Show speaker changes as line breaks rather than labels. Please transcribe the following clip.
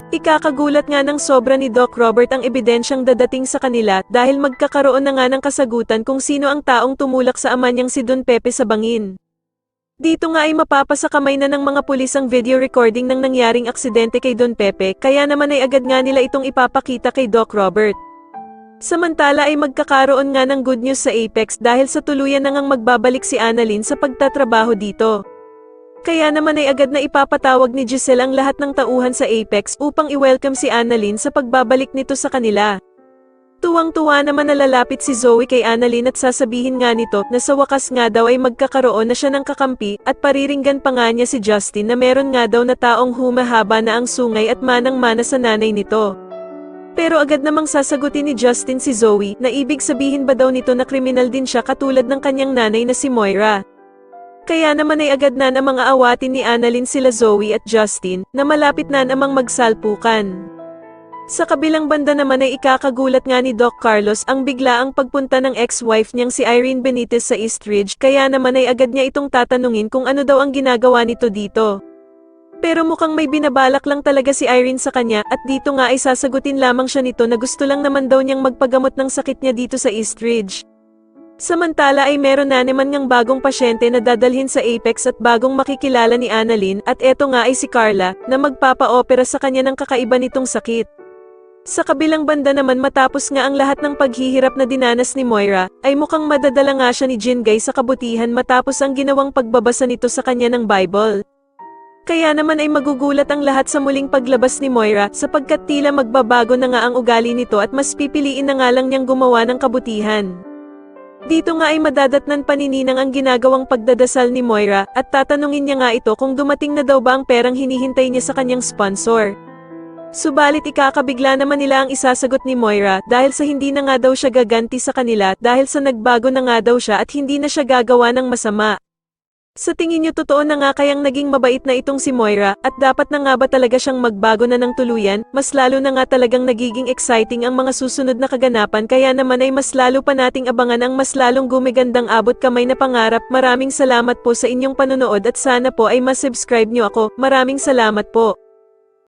Ikakagulat nga ng sobra ni Doc Robert ang ebidensyang dadating sa kanila dahil magkakaroon na nga ng kasagutan kung sino ang taong tumulak sa ama niyang si Don Pepe sa bangin. Dito nga ay mapapasa kamay na ng mga pulis ang video recording ng nangyaring aksidente kay Don Pepe, kaya naman ay agad nga nila itong ipapakita kay Doc Robert. Samantala ay magkakaroon nga ng good news sa Apex dahil sa tuluyan na ngang magbabalik si Annalyn sa pagtatrabaho dito. Kaya naman ay agad na ipapatawag ni Giselle ang lahat ng tauhan sa Apex upang i-welcome si Annalyn sa pagbabalik nito sa kanila. Tuwang-tuwa naman na lalapit si Zoe kay Annalyn at sasabihin nga nito na sa wakas nga daw ay magkakaroon na siya ng kakampi at pariringgan pa nga niya si Justin na meron nga daw na taong humahaba na ang sungay at manang-mana sa nanay nito. Pero agad namang sasagutin ni Justin si Zoe na ibig sabihin ba daw nito na kriminal din siya katulad ng kanyang nanay na si Moira. Kaya naman ay agad na namang aawatin ni Annalyn sila Zoe at Justin na malapit na namang magsalpukan. Sa kabilang banda naman ay ikakagulat nga ni Doc Carlos ang biglaang pagpunta ng ex-wife niyang si Irene Benitez sa Eastridge, kaya naman ay agad niya itong tatanungin kung ano daw ang ginagawa nito dito. Pero mukhang may binabalak lang talaga si Irene sa kanya at dito nga ay sasagutin lamang siya nito na gusto lang naman daw niyang magpagamot ng sakit niya dito sa Eastridge. Samantala ay meron na naman ngang bagong pasyente na dadalhin sa Apex at bagong makikilala ni Annalyn at eto nga ay si Carla na magpapa-opera sa kanya ng kakaiba nitong sakit. Sa kabilang banda naman matapos nga ang lahat ng paghihirap na dinanas ni Moira, ay mukhang madadala nga siya ni Jingay sa kabutihan matapos ang ginawang pagbabasa nito sa kanya ng Bible. Kaya naman ay magugulat ang lahat sa muling paglabas ni Moira sapagkat tila magbabago na nga ang ugali nito at mas pipiliin na nga lang niyang gumawa ng kabutihan. Dito nga ay madadatnan pa ni Ninang ang ginagawang pagdadasal ni Moira at tatanungin niya nga ito kung dumating na daw ba ang perang hinihintay niya sa kanyang sponsor. Subalit ikakabigla naman nila ang isasagot ni Moira dahil sa hindi na nga daw siya gaganti sa kanila dahil sa nagbago na nga daw siya at hindi na siya gagawa ng masama. Sa tingin niyo totoo na nga kayang naging mabait na itong si Moira at dapat na nga ba talaga siyang magbago na ng tuluyan? Mas lalo na nga talagang nagiging exciting ang mga susunod na kaganapan kaya naman ay mas lalo pa nating abangan ang mas lalong gumigandang abot kamay na pangarap. Maraming salamat po sa inyong panonood at sana po ay mas subscribe niyo ako. Maraming salamat po.